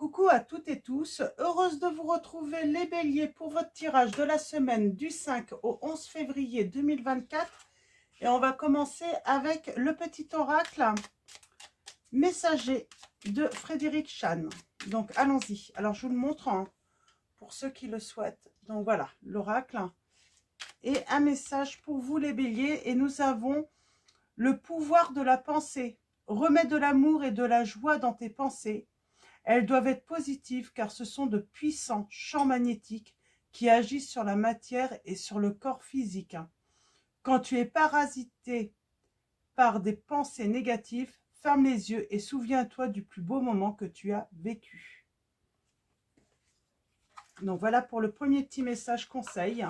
Coucou à toutes et tous, heureuse de vous retrouver les béliers pour votre tirage de la semaine du 5 au 11 février 2024. Et on va commencer avec le petit oracle messager de Frédéric Chan. Donc allons-y. Alors je vous le montre hein, pour ceux qui le souhaitent. Donc voilà, l'oracle. Et un message pour vous les béliers. Et nous avons le pouvoir de la pensée. Remets de l'amour et de la joie dans tes pensées. Elles doivent être positives car ce sont de puissants champs magnétiques qui agissent sur la matière et sur le corps physique. Quand tu es parasité par des pensées négatives, ferme les yeux et souviens-toi du plus beau moment que tu as vécu. Donc voilà pour le premier petit message conseil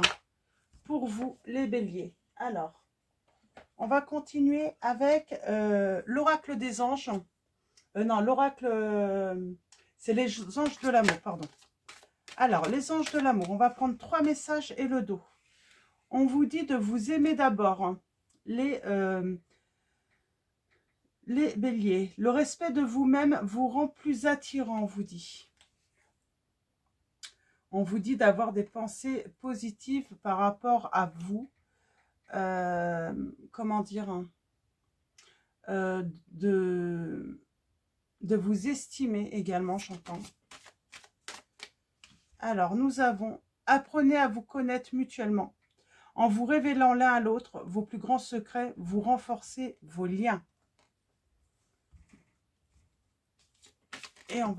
pour vous les béliers. Alors, on va continuer avec l'oracle des anges. Non, l'oracle, c'est les anges de l'amour, pardon. Alors, les anges de l'amour, on va prendre 3 messages et le dos. On vous dit de vous aimer d'abord, hein, les béliers. Le respect de vous-même vous rend plus attirant, on vous dit. On vous dit d'avoir des pensées positives par rapport à vous. Comment dire hein, de vous estimer également, j'entends. Alors, nous avons « Apprenez à vous connaître mutuellement. En vous révélant l'un à l'autre vos plus grands secrets, vous renforcez vos liens. » Et on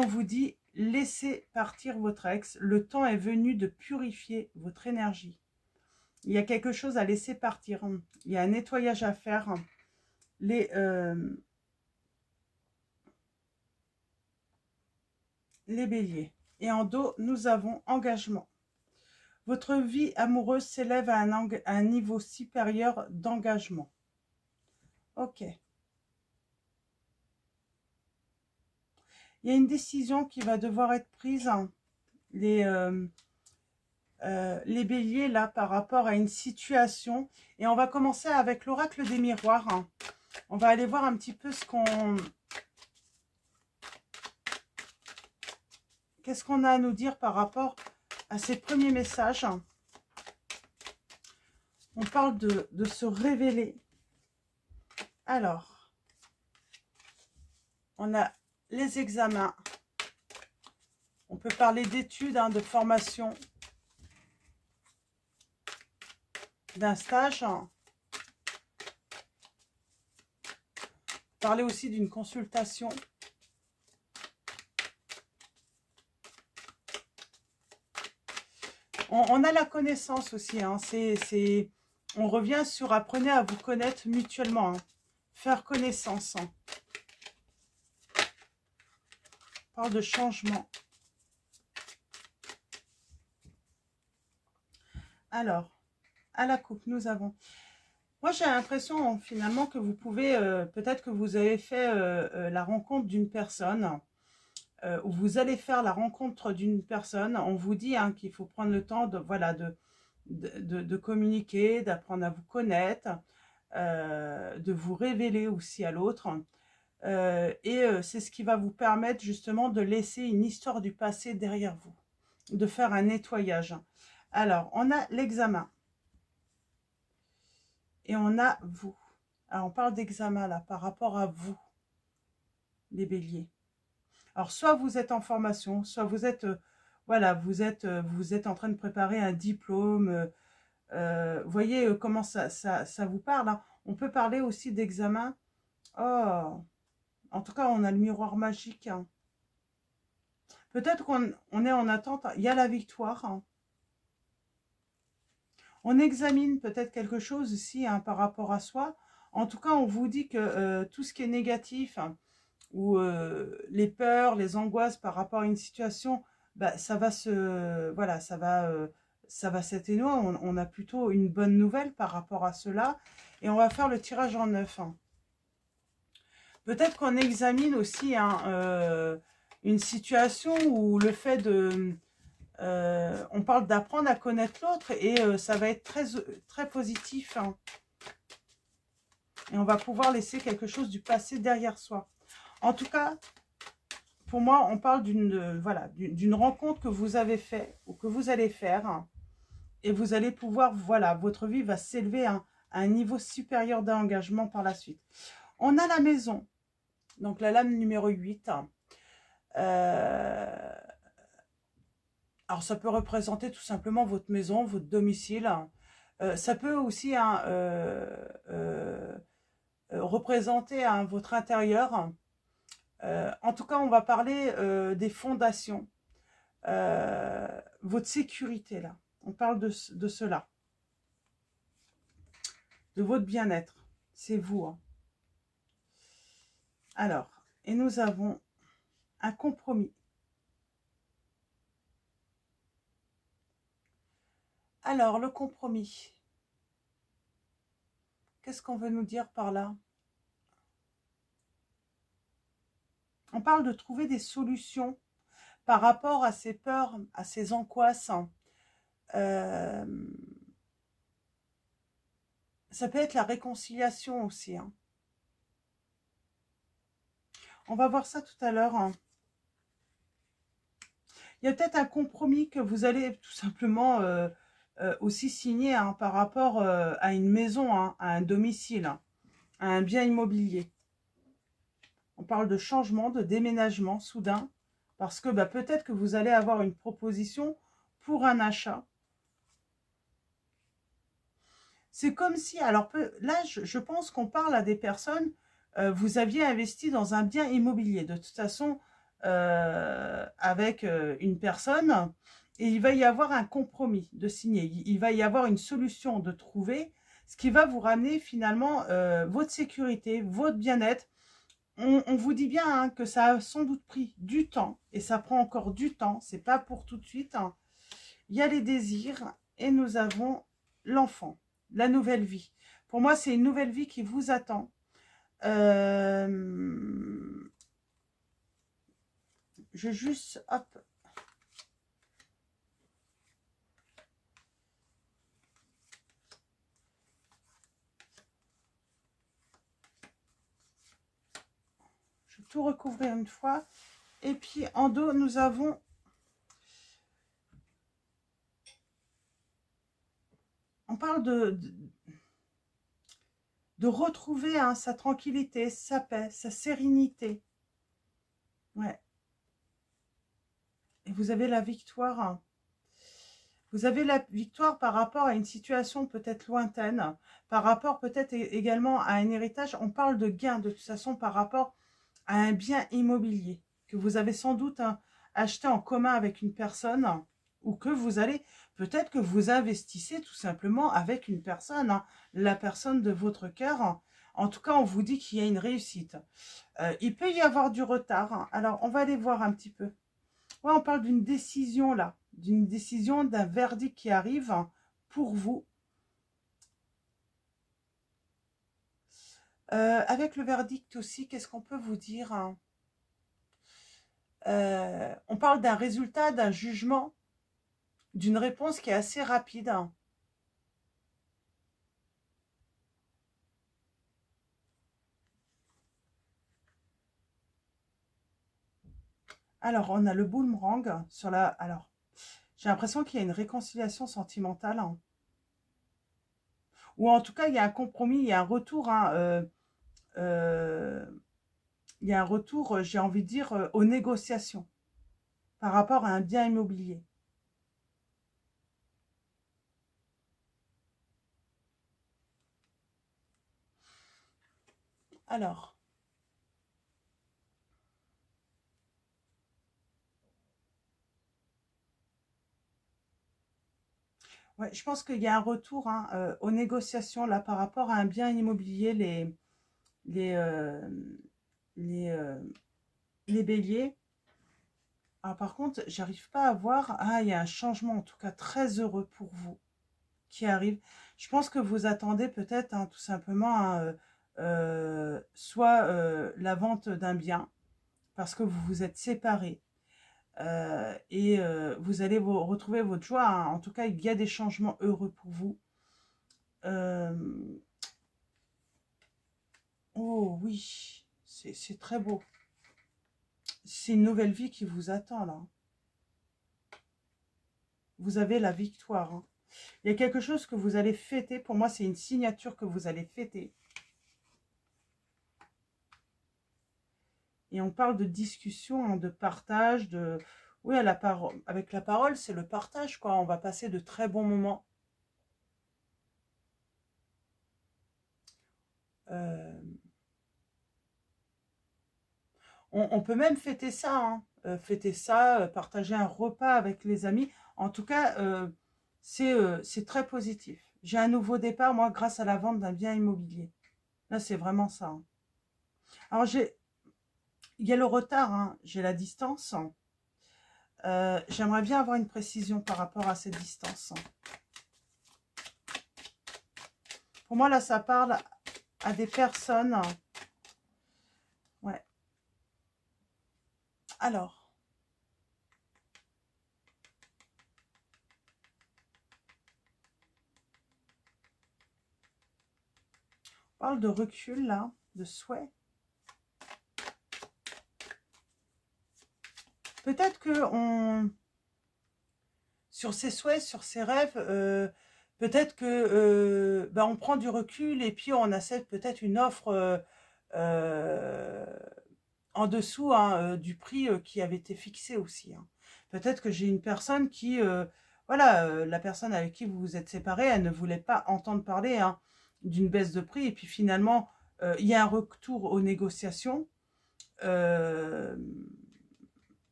vous dit « Laissez partir votre ex. Le temps est venu de purifier votre énergie. » Il y a quelque chose à laisser partir. Il y a un nettoyage à faire. Les béliers. Et en dos, nous avons engagement. Votre vie amoureuse s'élève à un niveau supérieur d'engagement. Ok. Il y a une décision qui va devoir être prise. Les béliers, là, par rapport à une situation. Et on va commencer avec l'oracle des miroirs. On va aller voir un petit peu ce qu'on... Qu'est-ce qu'on a à nous dire par rapport à ces premiers messages? On parle de se révéler. Alors, on a les examens. On peut parler d'études, de formation, d'un stage. Parler aussi d'une consultation. On a la connaissance aussi. Hein. On revient sur apprenez à vous connaître mutuellement. Hein. Faire connaissance. Hein. On parle de changement. Alors, à la coupe, nous avons... Moi, j'ai l'impression finalement que vous pouvez... peut-être que vous avez fait la rencontre d'une personne... où vous allez faire la rencontre d'une personne, on vous dit hein, qu'il faut prendre le temps de communiquer, d'apprendre à vous connaître, de vous révéler aussi à l'autre. C'est ce qui va vous permettre justement de laisser une histoire du passé derrière vous, de faire un nettoyage. Alors, on a l'examen. Et on a vous. Alors, on parle d'examen là, par rapport à vous, les béliers. Alors, soit vous êtes en formation, soit vous êtes, voilà, vous êtes en train de préparer un diplôme. Voyez comment ça vous parle. Hein. On peut parler aussi d'examen. Oh, en tout cas, on a le miroir magique. Hein. Peut-être qu'on est en attente. Il y a la victoire. Hein. On examine peut-être quelque chose aussi hein, par rapport à soi. En tout cas, on vous dit que tout ce qui est négatif... Hein, ou les peurs, les angoisses par rapport à une situation, bah, ça va s'atténuer. On a plutôt une bonne nouvelle par rapport à cela. Et on va faire le tirage en 9. Hein. Peut-être qu'on examine aussi hein, une situation où le fait de... on parle d'apprendre à connaître l'autre et ça va être très, très positif. Hein. Et on va pouvoir laisser quelque chose du passé derrière soi. En tout cas, pour moi, on parle d'une voilà, d'une rencontre que vous avez fait ou que vous allez faire. Et vous allez pouvoir, voilà, votre vie va s'élever à un niveau supérieur d'engagement par la suite. On a la maison, donc la lame numéro 8. Alors, ça peut représenter tout simplement votre maison, votre domicile. Ça peut aussi représenter votre intérieur. En tout cas, on va parler des fondations. Votre sécurité, là. On parle de cela. De votre bien-être. C'est vous. Hein. Alors, et nous avons un compromis. Alors, le compromis. Qu'est-ce qu'on veut nous dire par là? On parle de trouver des solutions par rapport à ces peurs, à ces angoisses. Ça peut être la réconciliation aussi. Hein. On va voir ça tout à l'heure. Hein. Il y a peut-être un compromis que vous allez tout simplement aussi signer hein, par rapport à une maison, hein, à un domicile, hein, à un bien immobilier. On parle de changement, de déménagement soudain, parce que bah, peut-être que vous allez avoir une proposition pour un achat. C'est comme si, alors là, je pense qu'on parle à des personnes, vous aviez investi dans un bien immobilier, de toute façon, avec une personne, et il va y avoir un compromis de signer, il va y avoir une solution de trouver, ce qui va vous ramener finalement votre sécurité, votre bien-être. On vous dit bien hein, que ça a sans doute pris du temps, et ça prend encore du temps, c'est pas pour tout de suite. Hein. Il y a les désirs, et nous avons l'enfant. La nouvelle vie. Pour moi, c'est une nouvelle vie qui vous attend. Je juste, hop. Je vais tout recouvrir une fois. Et puis, en dos, nous avons... On parle de retrouver hein, sa tranquillité, sa paix, sa sérénité. Ouais. Et vous avez la victoire. Hein. Vous avez la victoire par rapport à une situation peut-être lointaine, par rapport peut-être également à un héritage. On parle de gain de toute façon par rapport à un bien immobilier que vous avez sans doute hein, acheté en commun avec une personne ou que vous allez, peut-être que vous investissez tout simplement avec une personne, hein, la personne de votre cœur. En tout cas, on vous dit qu'il y a une réussite. Il peut y avoir du retard. Hein. Alors, on va aller voir un petit peu. Ouais, on parle d'une décision là, d'une décision, d'un verdict qui arrive pour vous. Avec le verdict aussi, qu'est-ce qu'on peut vous dire hein? On parle d'un résultat, d'un jugement, d'une réponse qui est assez rapide. Hein. Alors, on a le boomerang sur la... Alors, j'ai l'impression qu'il y a une réconciliation sentimentale. Hein. Ou en tout cas, il y a un compromis, il y a un retour. Hein, il y a un retour, j'ai envie de dire, aux négociations par rapport à un bien immobilier. Alors, ouais, je pense qu'il y a un retour hein, aux négociations là par rapport à un bien immobilier, les, euh, les, euh, les béliers. Alors, par contre, j'arrive pas à voir. Ah, il y a un changement en tout cas très heureux pour vous qui arrive. Je pense que vous attendez peut-être hein, tout simplement hein, soit la vente d'un bien parce que vous vous êtes séparés. Et vous allez vous retrouver votre joie. Hein. En tout cas, il y a des changements heureux pour vous. Oh oui, c'est très beau. c'est une nouvelle vie qui vous attend là. Vous avez la victoire. Hein. Il y a quelque chose que vous allez fêter. Pour moi, c'est une signature que vous allez fêter. Et on parle de discussion, hein, de partage, de... Oui, à la parole. Avec la parole, c'est le partage, quoi. On va passer de très bons moments. On peut même fêter ça, hein. Fêter ça, partager un repas avec les amis. En tout cas, c'est très positif. J'ai un nouveau départ, moi, grâce à la vente d'un bien immobilier. Là, c'est vraiment ça. Hein. Alors, il y a le retard, hein. J'ai la distance. J'aimerais bien avoir une précision par rapport à cette distance. Pour moi, là, ça parle à des personnes. Ouais. Alors. On parle de recul, là, de souhait. Peut-être que sur ses souhaits, sur ses rêves, peut-être que on prend du recul et puis on accepte peut-être une offre en dessous hein, du prix qui avait été fixé aussi. Hein. Peut-être que j'ai une personne qui, voilà, la personne avec qui vous vous êtes séparés, elle ne voulait pas entendre parler hein, d'une baisse de prix et puis finalement, il y a un retour aux négociations.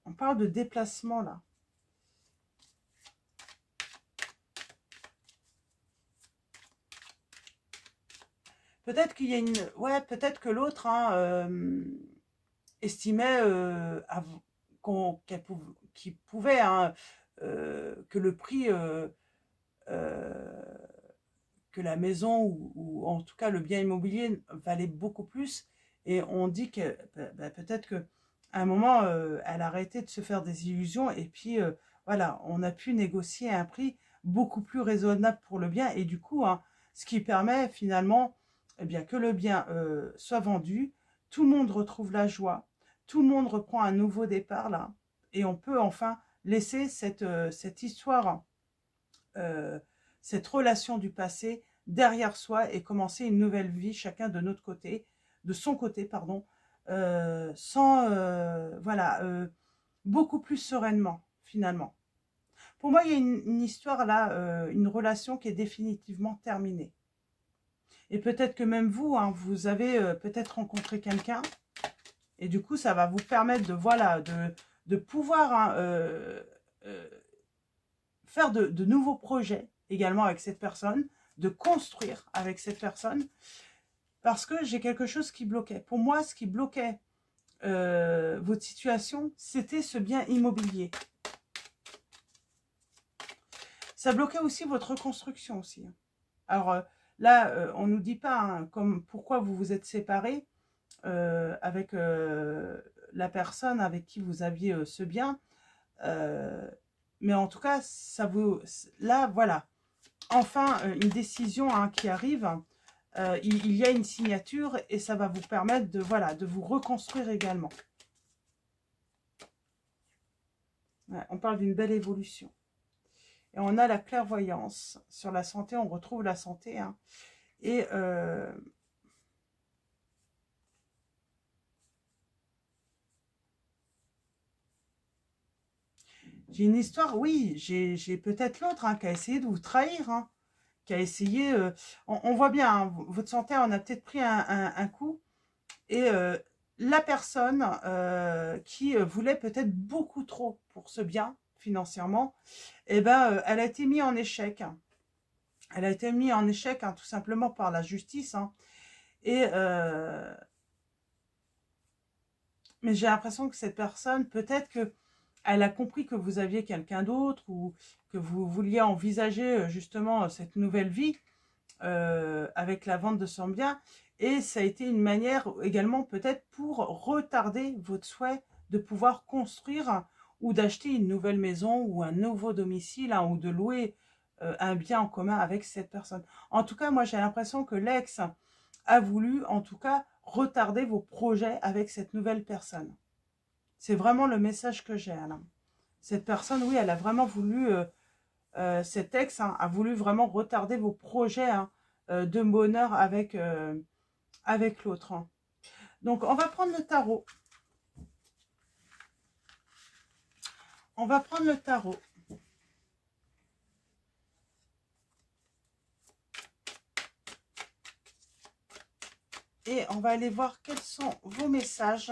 On parle de déplacement là. Peut-être qu'il y a une... Ouais, peut-être que l'autre hein, estimait qu'il pouvait, hein, que le prix, que la maison ou en tout cas le bien immobilier valait beaucoup plus. Et on dit que peut-être que à un moment, elle a arrêté de se faire des illusions et puis voilà, on a pu négocier un prix beaucoup plus raisonnable pour le bien et du coup, hein, ce qui permet finalement eh bien, que le bien soit vendu, tout le monde retrouve la joie, tout le monde reprend un nouveau départ là et on peut enfin laisser cette histoire, cette relation du passé derrière soi et commencer une nouvelle vie chacun de notre côté, de son côté pardon, sans voilà beaucoup plus sereinement finalement. Pour moi, il y a une histoire là, une relation qui est définitivement terminée. Et peut-être que même vous, hein, vous avez peut-être rencontré quelqu'un et du coup, ça va vous permettre de voilà de pouvoir hein, faire de nouveaux projets également avec cette personne, de construire avec cette personne. Parce que j'ai quelque chose qui bloquait. Pour moi, ce qui bloquait votre situation, c'était ce bien immobilier. Ça bloquait aussi votre reconstruction aussi. Alors là, on ne nous dit pas hein, comme pourquoi vous vous êtes séparés avec la personne avec qui vous aviez ce bien. Mais en tout cas, ça vous... Là, voilà. Enfin, une décision hein, qui arrive. Il y a une signature et ça va vous permettre de, voilà, de vous reconstruire également. Ouais, on parle d'une belle évolution. Et on a la clairvoyance. Sur la santé, on retrouve la santé. Hein. Et j'ai une histoire, oui, j'ai peut-être l'autre hein, qui a essayé de vous trahir. Hein, qui a essayé... on voit bien, hein, votre santé en a peut-être pris un coup. Et la personne qui voulait peut-être beaucoup trop pour ce bien financièrement, eh ben, elle a été mise en échec. Elle a été mise en échec hein, tout simplement par la justice. Hein. Et mais j'ai l'impression que cette personne, peut-être que elle a compris que vous aviez quelqu'un d'autre ou que vous vouliez envisager justement cette nouvelle vie avec la vente de son bien. Et ça a été une manière également peut-être pour retarder votre souhait de pouvoir construire ou d'acheter une nouvelle maison ou un nouveau domicile hein, ou de louer un bien en commun avec cette personne. En tout cas, moi j'ai l'impression que l'ex a voulu en tout cas retarder vos projets avec cette nouvelle personne. C'est vraiment le message que j'ai, Alain. Cette personne, oui, elle a vraiment voulu, cet ex hein, a voulu vraiment retarder vos projets hein, de bonheur avec l'autre. Hein. Donc, on va prendre le tarot. On va prendre le tarot. Et on va aller voir quels sont vos messages.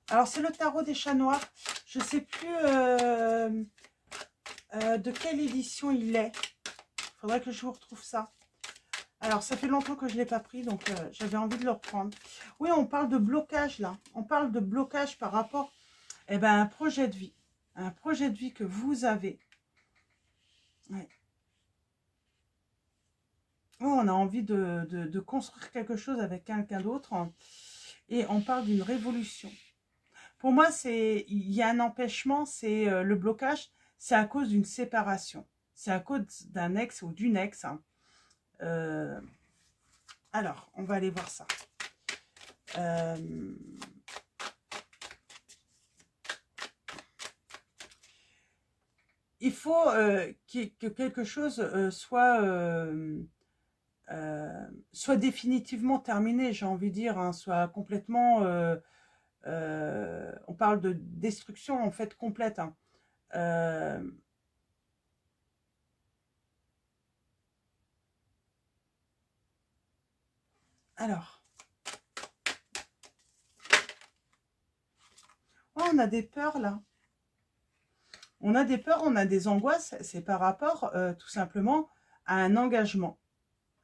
Alors, c'est le tarot des chats noirs. Je ne sais plus de quelle édition il est. Il faudrait que je vous retrouve ça. Alors, ça fait longtemps que je ne l'ai pas pris, donc j'avais envie de le reprendre. Oui, on parle de blocage, là. On parle de blocage par rapport à un projet de vie. Un projet de vie que vous avez. Ouais. Oh, on a envie de construire quelque chose avec quelqu'un d'autre. Et on parle d'une révolution. Pour moi, il y a un empêchement, c'est le blocage, c'est à cause d'une séparation. C'est à cause d'un ex ou d'une ex. Hein. Alors, on va aller voir ça. Il faut que quelque chose soit définitivement terminé, j'ai envie de dire, hein, soit complètement... on parle de destruction en fait complète. Hein. Alors, oh, on a des peurs là. On a des peurs, on a des angoisses. C'est par rapport tout simplement à un engagement.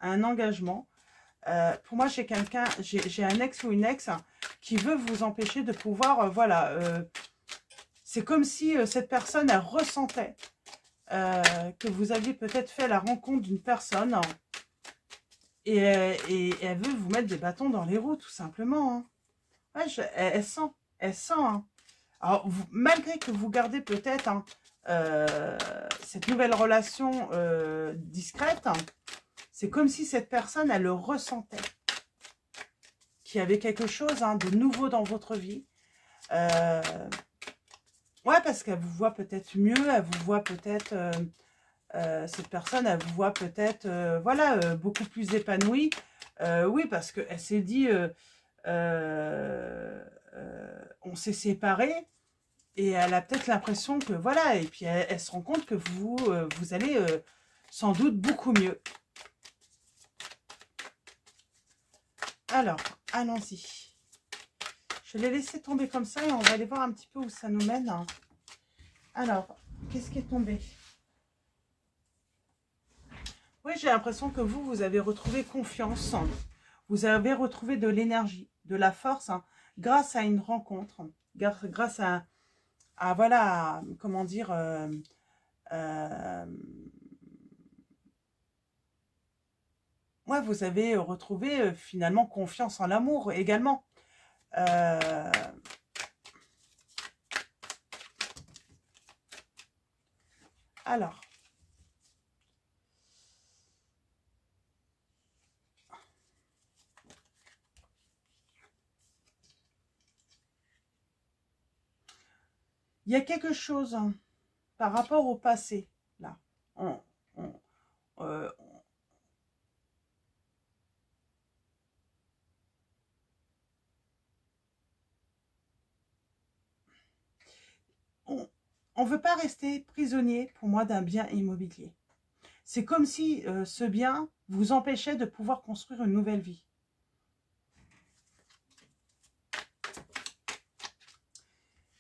Un engagement. Pour moi, j'ai quelqu'un, j'ai un ex ou une ex hein, qui veut vous empêcher de pouvoir, voilà. C'est comme si cette personne, elle ressentait que vous aviez peut-être fait la rencontre d'une personne hein, et elle veut vous mettre des bâtons dans les roues, tout simplement. Hein. Ouais, elle sent, elle sent. Hein. Alors, malgré que vous gardez peut-être hein, cette nouvelle relation discrète, hein, c'est comme si cette personne, elle le ressentait. Qu'il y avait quelque chose hein, de nouveau dans votre vie. Ouais, parce qu'elle vous voit peut-être mieux, elle vous voit peut-être... cette personne, elle vous voit peut-être, voilà, beaucoup plus épanouie. Oui, parce qu'elle s'est dit, on s'est séparés, et elle a peut-être l'impression que, voilà, et puis elle se rend compte que vous allez sans doute beaucoup mieux. Alors, allons-y. Je l'ai laissé tomber comme ça, et on va aller voir un petit peu où ça nous mène. Alors, qu'est-ce qui est tombé ? Oui, j'ai l'impression que vous avez retrouvé confiance. Vous avez retrouvé de l'énergie, de la force, hein, grâce à une rencontre, grâce voilà, comment dire, ouais, vous avez retrouvé finalement confiance en l'amour également. Alors, il y a quelque chose hein, par rapport au passé, là. On ne veut pas rester prisonnier, pour moi, d'un bien immobilier. C'est comme si ce bien vous empêchait de pouvoir construire une nouvelle vie.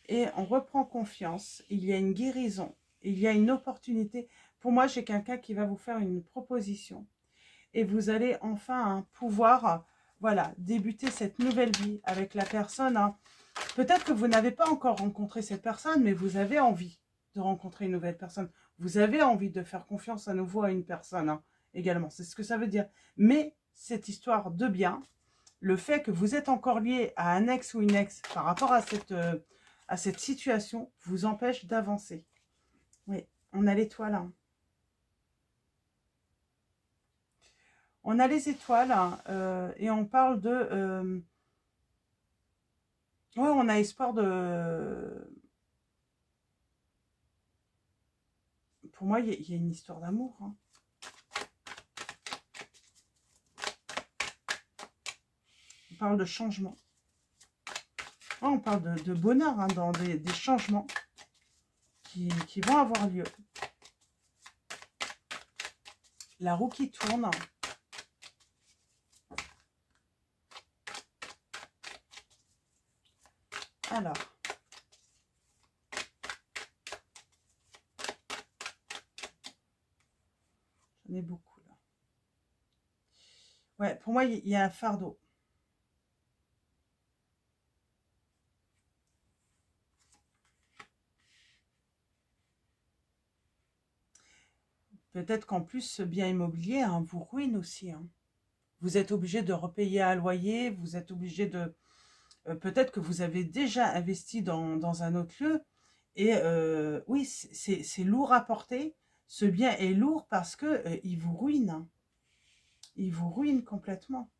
Et on reprend confiance, il y a une guérison, il y a une opportunité. Pour moi, j'ai quelqu'un qui va vous faire une proposition. Et vous allez enfin hein, pouvoir voilà, débuter cette nouvelle vie avec la personne. Hein. Peut-être que vous n'avez pas encore rencontré cette personne, mais vous avez envie de rencontrer une nouvelle personne. Vous avez envie de faire confiance à nouveau à une personne hein, également. C'est ce que ça veut dire. Mais cette histoire de bien, le fait que vous êtes encore lié à un ex ou une ex par rapport à cette situation, vous empêche d'avancer. Oui, on a l'étoile. Hein. On a les étoiles hein, et on parle de... Ouais, on a espoir de... Pour moi, il y a une histoire d'amour. Hein. On parle de changement. Ouais, on parle de bonheur hein, dans des changements qui vont avoir lieu. La roue qui tourne. Alors. J'en ai beaucoup là. Ouais, pour moi, il y a un fardeau. Peut-être qu'en plus, ce bien immobilier hein, vous ruine aussi. Hein. Vous êtes obligé de repayer un loyer, vous êtes obligé de... peut-être que vous avez déjà investi dans un autre lieu. Et oui, c'est lourd à porter. Ce bien est lourd parce que il vous ruine. Hein. Il vous ruine complètement.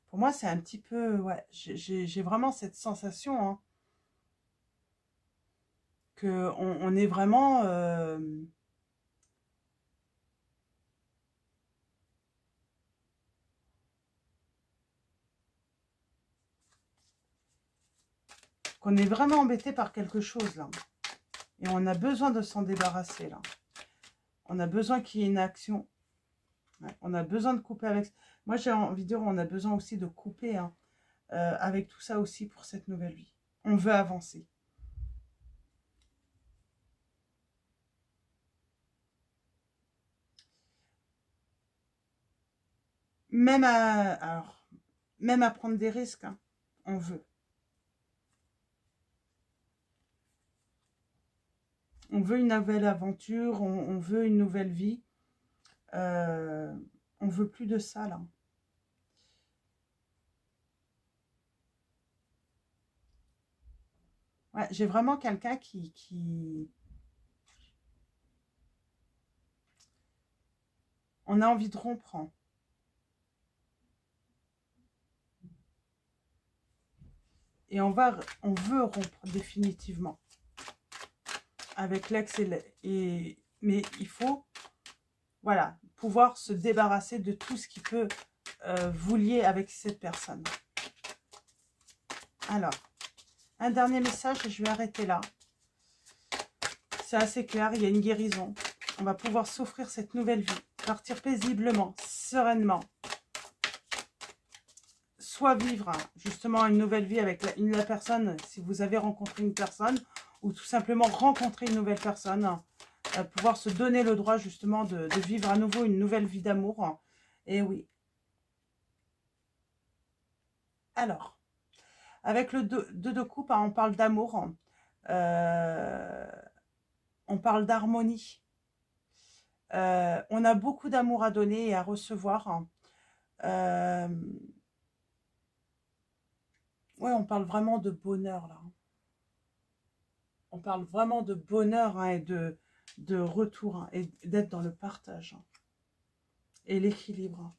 Pour moi, c'est un petit peu... Ouais, j'ai vraiment cette sensation hein, qu'on est vraiment... qu'on est vraiment embêté par quelque chose, là. Et on a besoin de s'en débarrasser, là. On a besoin qu'il y ait une action. Ouais, on a besoin de couper avec... Moi, j'ai envie de dire, on a besoin aussi de couper hein, avec tout ça aussi pour cette nouvelle vie. On veut avancer. Même même à prendre des risques, hein, on veut. On veut une nouvelle aventure, on veut une nouvelle vie. On veut plus de ça, là. Ouais, j'ai vraiment quelqu'un qui... On a envie de rompre. Hein. Et on veut rompre définitivement avec l'ex mais il faut, voilà, pouvoir se débarrasser de tout ce qui peut vous lier avec cette personne. Alors, un dernier message et je vais arrêter là. C'est assez clair, il y a une guérison. On va pouvoir s'offrir cette nouvelle vie, partir paisiblement, sereinement. Soit vivre justement une nouvelle vie avec la personne, si vous avez rencontré une personne, ou tout simplement rencontrer une nouvelle personne, pouvoir se donner le droit justement de vivre à nouveau une nouvelle vie d'amour. Et oui. Alors, avec le 2 de coupe, hein, on parle d'amour, on parle d'harmonie. On a beaucoup d'amour à donner et à recevoir. Ouais, on parle vraiment de bonheur là. On parle vraiment de bonheur hein, et de retour hein, et d'être dans le partage hein, et l'équilibre.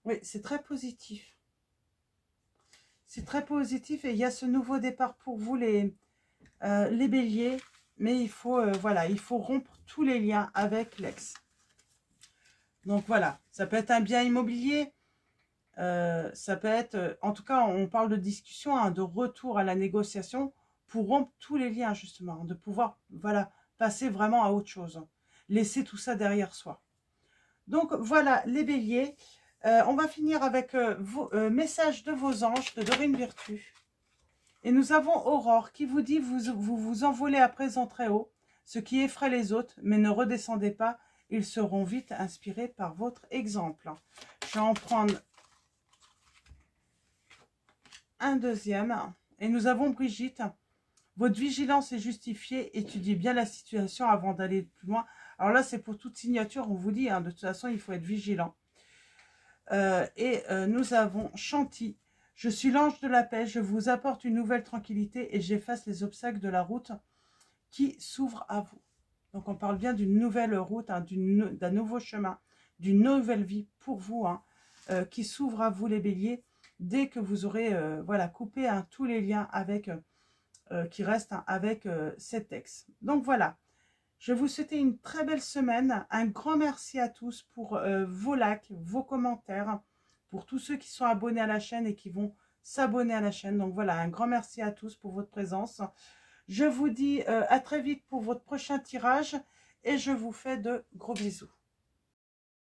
Oui, c'est très positif. C'est très positif et il y a ce nouveau départ pour vous les béliers. Mais il faut, voilà, il faut rompre tous les liens avec l'ex. Donc voilà, ça peut être un bien immobilier. Ça peut être, en tout cas, on parle de discussion, hein, de retour à la négociation pour rompre tous les liens, justement, de pouvoir, voilà, passer vraiment à autre chose. Laisser tout ça derrière soi. Donc, voilà, les béliers. On va finir avec vos messages de vos anges, de Dorine Virtue. Et nous avons Aurore qui vous dit, vous envolez à présent très haut, ce qui effraie les autres, mais ne redescendez pas, ils seront vite inspirés par votre exemple. Je vais en prendre un deuxième. Et nous avons Brigitte. Votre vigilance est justifiée. Étudiez bien la situation avant d'aller plus loin. Alors là, c'est pour toute signature. On vous dit, hein, de toute façon, il faut être vigilant. Nous avons Chanty. Je suis l'ange de la paix, je vous apporte une nouvelle tranquillité et j'efface les obstacles de la route qui s'ouvre à vous. Donc on parle bien d'une nouvelle route, hein, d'un nouveau chemin, d'une nouvelle vie pour vous, hein, qui s'ouvre à vous les béliers, dès que vous aurez voilà, coupé hein, tous les liens avec, qui restent hein, avec cet ex. Donc voilà, je vous souhaite une très belle semaine, un grand merci à tous pour vos likes, vos commentaires, pour tous ceux qui sont abonnés à la chaîne et qui vont s'abonner à la chaîne. Donc voilà, un grand merci à tous pour votre présence. Je vous dis à très vite pour votre prochain tirage et je vous fais de gros bisous.